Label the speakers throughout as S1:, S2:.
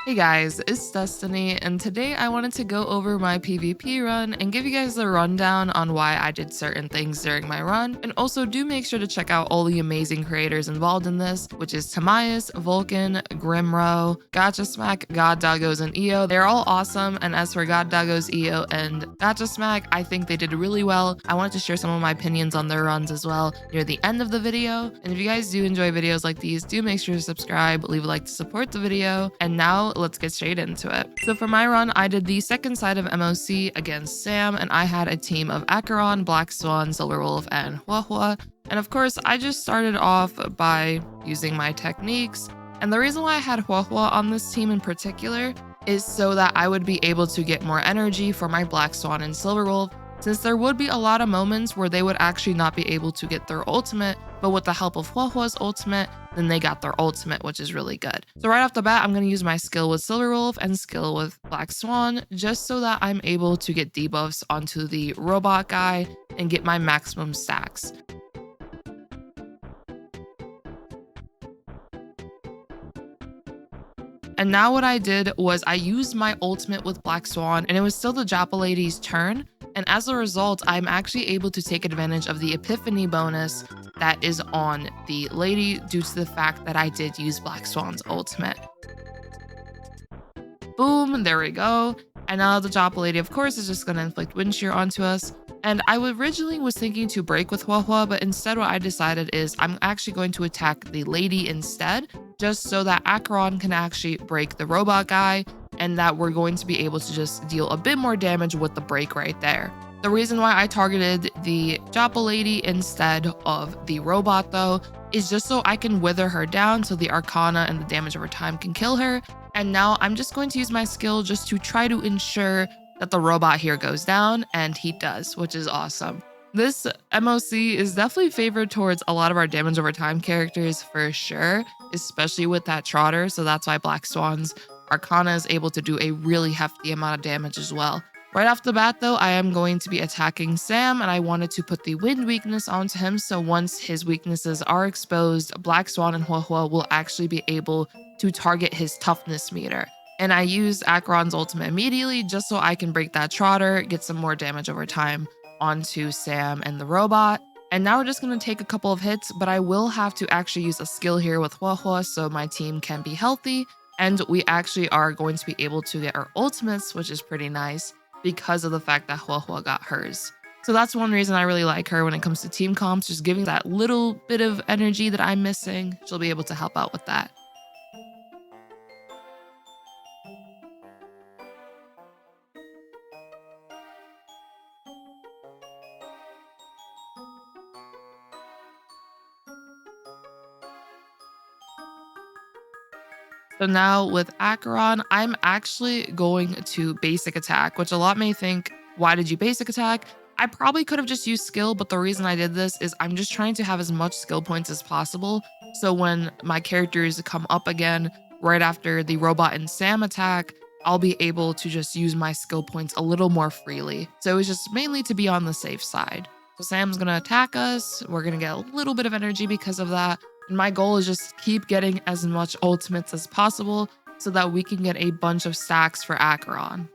S1: Hey guys, it's Destiny, and today I wanted to go over my PvP run and give you guys a rundown on why I did certain things during my run, and also do make sure to check out all the amazing creators involved in this, which is TimaeuSS, Volkin, Grimro, Gotcha Smack, God Doggos, and EO. They're all awesome, and as for God Doggos, EO, and Gotcha Smack, I think they did really well. I wanted to share some of my opinions on their runs as well near the end of the video, and if you guys do enjoy videos like these, do make sure to subscribe, leave a like to support the video, and now let's get straight into it. So for my run, I did the second side of MOC against Sam, and I had a team of Acheron, Black Swan, Silverwolf, and Huohuo. And of course, I just started off by using my techniques. And the reason why I had Huohuo on this team in particular is so that I would be able to get more energy for my Black Swan and Silverwolf, since there would be a lot of moments where they would actually not be able to get their ultimate, but with the help of Huohuo's ultimate, then they got their ultimate, which is really good. So right off the bat, I'm going to use my skill with Silverwolf and skill with Black Swan, just so that I'm able to get debuffs onto the robot guy and get my maximum stacks. And now what I did was I used my ultimate with Black Swan, and it was still the Japa Lady's turn. And as a result, I'm actually able to take advantage of the Epiphany bonus that is on the lady due to the fact that I did use Black Swan's ultimate. Boom, there we go. And now the Japa Lady, of course, is just going to inflict wind shear onto us. And I originally was thinking to break with Huohuo, but instead what I decided is I'm actually going to attack the lady instead, just so that Acheron can actually break the robot guy, and that we're going to be able to just deal a bit more damage with the break right there. The reason why I targeted the Japa Lady instead of the robot though, is just so I can wither her down so the Arcana and the damage over time can kill her. And now I'm just going to use my skill just to try to ensure that the robot here goes down, and he does, which is awesome. This MOC is definitely favored towards a lot of our damage over time characters for sure, especially with that Trotter, so that's why Black Swan's Arcana is able to do a really hefty amount of damage as well. Right off the bat though, I am going to be attacking Sam, and I wanted to put the wind weakness onto him, so once his weaknesses are exposed, Black Swan and Huohuo will actually be able to target his toughness meter. And I used Acheron's ultimate immediately just so I can break that Trotter, get some more damage over time onto Sam and the robot. And now we're just going to take a couple of hits, but I will have to actually use a skill here with Huohuo so my team can be healthy. And we actually are going to be able to get our ultimates, which is pretty nice because of the fact that Huohuo got hers. So that's one reason I really like her when it comes to team comps, just giving that little bit of energy that I'm missing. She'll be able to help out with that. So now with Acheron, I'm actually going to basic attack, which a lot may think, why did you basic attack? I probably could have just used skill, but the reason I did this is I'm just trying to have as much skill points as possible. So when my characters come up again, right after the robot and Sam attack, I'll be able to just use my skill points a little more freely. So it was just mainly to be on the safe side. So Sam's gonna attack us. We're gonna get a little bit of energy because of that. And my goal is just keep getting as much ultimates as possible so that we can get a bunch of stacks for Acheron.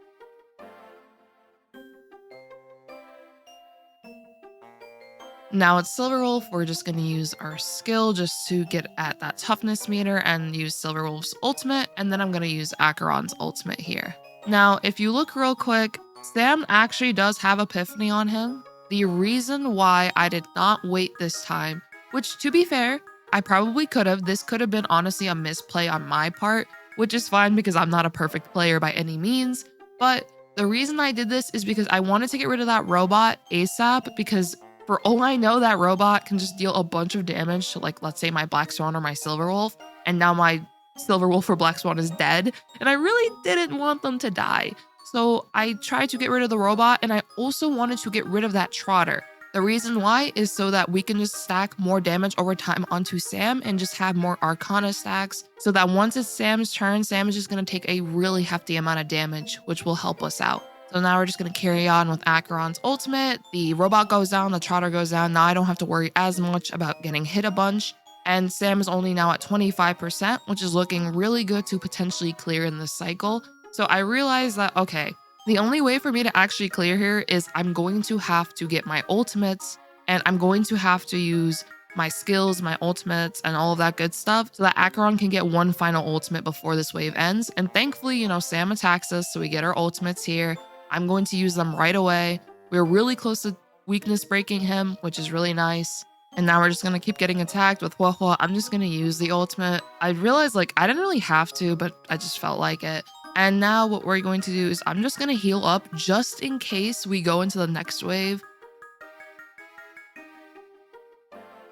S1: Now it's Silverwolf, we're just going to use our skill just to get at that toughness meter and use Silverwolf's ultimate, and then I'm going to use Acheron's ultimate here. Now, if you look real quick, Sam actually does have Epiphany on him. The reason why I did not wait this time, which to be fair, I probably could have. This could have been honestly a misplay on my part, which is fine because I'm not a perfect player by any means. But the reason I did this is because I wanted to get rid of that robot ASAP, because for all I know, that robot can just deal a bunch of damage to, like, let's say my Black Swan or my Silverwolf. And now my Silverwolf or Black Swan is dead. And I really didn't want them to die. So I tried to get rid of the robot, and I also wanted to get rid of that Trotter. The reason why is so that we can just stack more damage over time onto Sam and just have more Arcana stacks, so that once it's Sam's turn, Sam is just going to take a really hefty amount of damage, which will help us out. So now we're just going to carry on with Acheron's ultimate. The robot goes down, the Trotter goes down. Now I don't have to worry as much about getting hit a bunch. and Sam is only now at 25%, which is looking really good to potentially clear in this cycle. So I realized that, okay, the only way for me to actually clear here is I'm going to have to get my ultimates, and I'm going to have to use my skills, my ultimates, and all of that good stuff so that Acheron can get one final ultimate before this wave ends. And thankfully, Sam attacks us, so we get our ultimates here. I'm going to use them right away. We're really close to weakness breaking him, which is really nice. And now we're just going to keep getting attacked with Huohuo. I'm just going to use the ultimate. I realized I didn't really have to, but I just felt like it. And now what we're going to do is I'm just going to heal up just in case we go into the next wave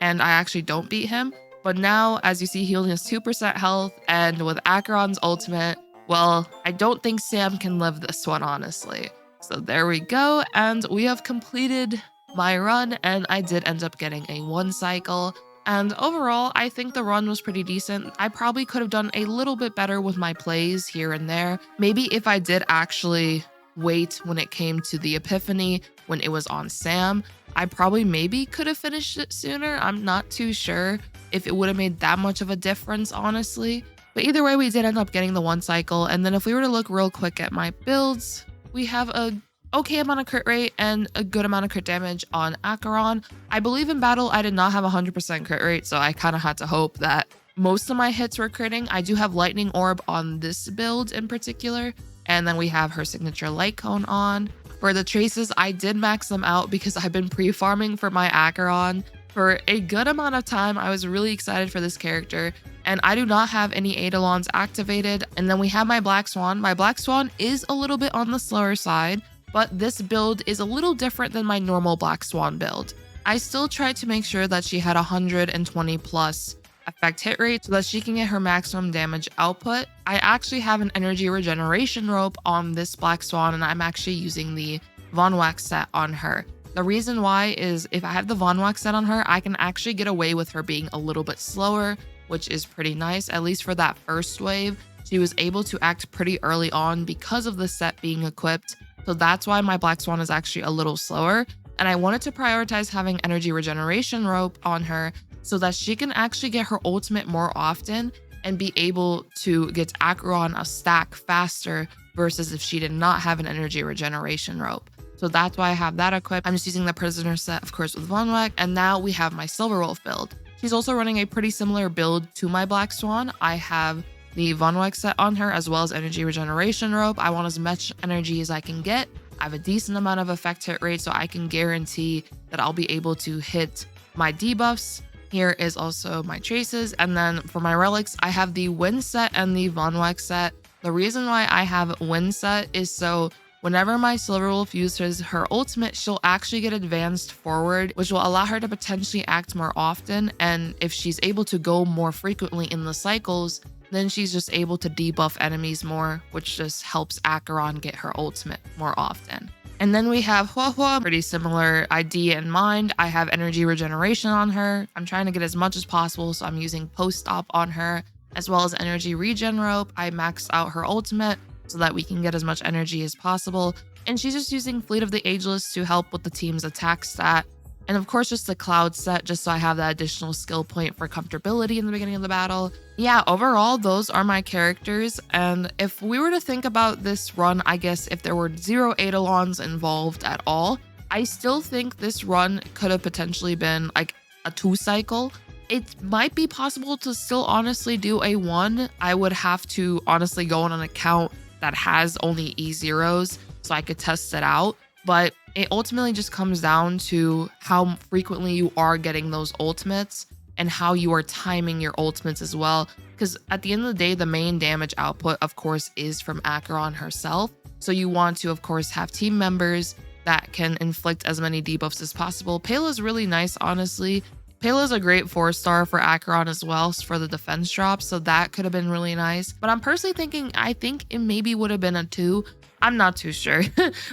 S1: and I actually don't beat him. But now, as you see, he only has 2% health, and with Acheron's ultimate, well, I don't think Sam can live this one, honestly. So there we go, and we have completed my run, and I did end up getting a 1 cycle. And overall, I think the run was pretty decent. I probably could have done a little bit better with my plays here and there. Maybe if I did actually wait when it came to the epiphany, when it was on Sam, I probably maybe could have finished it sooner. I'm not too sure if it would have made that much of a difference, honestly. But either way, we did end up getting the 1 cycle. And then if we were to look real quick at my builds, we have a okay amount of crit rate and a good amount of crit damage on Acheron. I believe in battle, I did not have 100% crit rate, so I kind of had to hope that most of my hits were critting. I do have Lightning Orb on this build in particular. And then we have her signature light cone on. For the traces, I did max them out because I've been pre-farming for my Acheron for a good amount of time. I was really excited for this character, and I do not have any Eidolons activated. And then we have my Black Swan. My Black Swan is a little bit on the slower side, but this build is a little different than my normal Black Swan build. I still tried to make sure that she had 120 plus effect hit rate so that she can get her maximum damage output. I actually have an energy regeneration rope on this Black Swan, and I'm actually using the Von Wax set on her. The reason why is if I have the Von Wax set on her, I can actually get away with her being a little bit slower, which is pretty nice. At least for that first wave, she was able to act pretty early on because of the set being equipped. So that's why my Black Swan is actually a little slower. And I wanted to prioritize having energy regeneration rope on her so that she can actually get her ultimate more often and be able to get Acheron a stack faster versus if she did not have an energy regeneration rope. So that's why I have that equipped. I'm just using the prisoner set, of course, with Von Wax. And now we have my Silver Wolf build. She's also running a pretty similar build to my Black Swan. I have the Von Wax set on her as well as energy regeneration rope. I want as much energy as I can get. I have a decent amount of effect hit rate, so I can guarantee that I'll be able to hit my debuffs. Here is also my traces. And then for my relics, I have the Wind set and the Von Wax set. The reason why I have Wind set is so whenever my Silver Wolf uses her ultimate, she'll actually get advanced forward, which will allow her to potentially act more often. And if she's able to go more frequently in the cycles, then she's just able to debuff enemies more, which just helps Acheron get her ultimate more often. And then we have Huohuo, pretty similar idea in mind. I have energy regeneration on her. I'm trying to get as much as possible, so I'm using post-op on her, as well as energy regen rope. I maxed out her ultimate so that we can get as much energy as possible. And she's just using Fleet of the Ageless to help with the team's attack stat. And of course, just the Cloud set, just so I have that additional skill point for comfortability in the beginning of the battle. Yeah, overall, those are my characters. And if we were to think about this run, I guess if there were 0 Eidolons involved at all, I still think this run could have potentially been like a 2 cycle. It might be possible to still honestly do a 1. I would have to honestly go on an account that has only E0s so I could test it out. But it ultimately just comes down to how frequently you are getting those ultimates and how you are timing your ultimates as well. Because at the end of the day, the main damage output, of course, is from Acheron herself. So you want to, of course, have team members that can inflict as many debuffs as possible. Pela is really nice, honestly. Pela is a great 4-star for Acheron as well for the defense drop, so that could have been really nice. But I'm personally thinking, I think it maybe would have been a 2. I'm not too sure.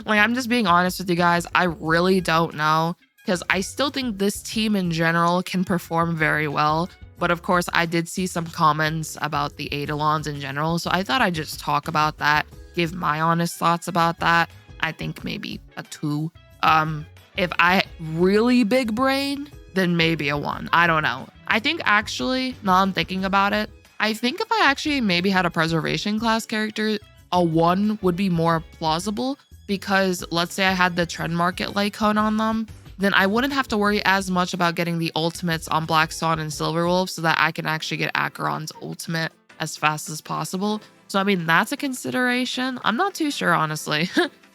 S1: I'm just being honest with you guys. I really don't know because I still think this team in general can perform very well. But of course, I did see some comments about the Eidolons in general, so I thought I'd just talk about that, give my honest thoughts about that. I think maybe a 2. If I really big brain, then maybe a 1. I don't know. I think actually, now I'm thinking about it, I think if I actually maybe had a preservation class character, a 1 would be more plausible because let's say I had the trend market light cone on them, then I wouldn't have to worry as much about getting the ultimates on Black Swan and Silverwolf so that I can actually get Acheron's ultimate as fast as possible. So, I mean, that's a consideration. I'm not too sure, honestly.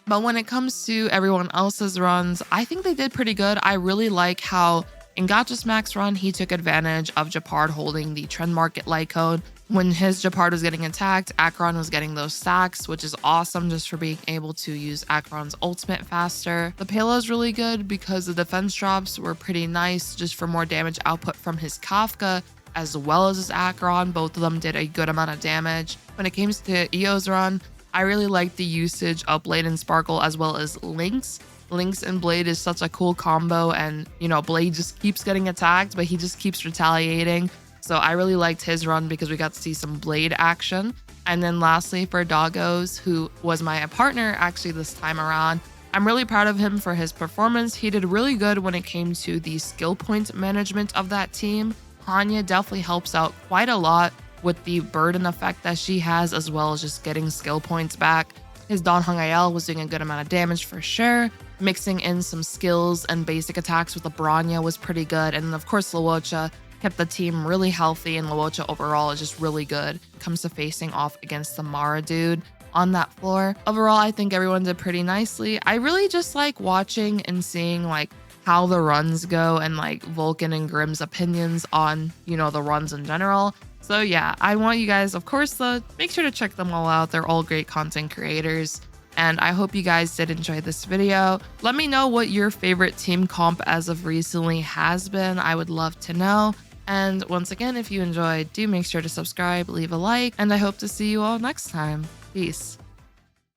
S1: But when it comes to everyone else's runs, I think they did pretty good. I really like how in Gotcha's Max run, he took advantage of Japard holding the trend market light code. When his Japard was getting attacked, Acheron was getting those stacks, which is awesome just for being able to use Acheron's ultimate faster. The payload is really good because the defense drops were pretty nice just for more damage output from his Kafka as well as his Acheron. Both of them did a good amount of damage. When it comes to Eo's run, I really like the usage of Blade and Sparkle as well as Lynx. Lynx and Blade is such a cool combo, and you know, Blade just keeps getting attacked, but he just keeps retaliating. So I really liked his run because we got to see some Blade action. And then lastly, for Doggos, who was my partner actually this time around, I'm really proud of him for his performance. He did really good when it came to the skill point management of that team. Hanya definitely helps out quite a lot with the burden effect that she has, as well as just getting skill points back. His Don Hangael was doing a good amount of damage for sure. Mixing in some skills and basic attacks with the Bronya was pretty good. And of course, Luocha kept the team really healthy, and Luocha overall is just really good when it comes to facing off against the Mara dude on that floor. Overall, I think everyone did pretty nicely. I really just like watching and seeing like how the runs go and like Volkin and Grimm's opinions on, you know, the runs in general. So yeah, I want you guys, of course, to make sure to check them all out. They're all great content creators. And I hope you guys did enjoy this video. Let me know what your favorite team comp as of recently has been. I would love to know. And once again, if you enjoyed, do make sure to subscribe, leave a like, and I hope to see you all next time. Peace.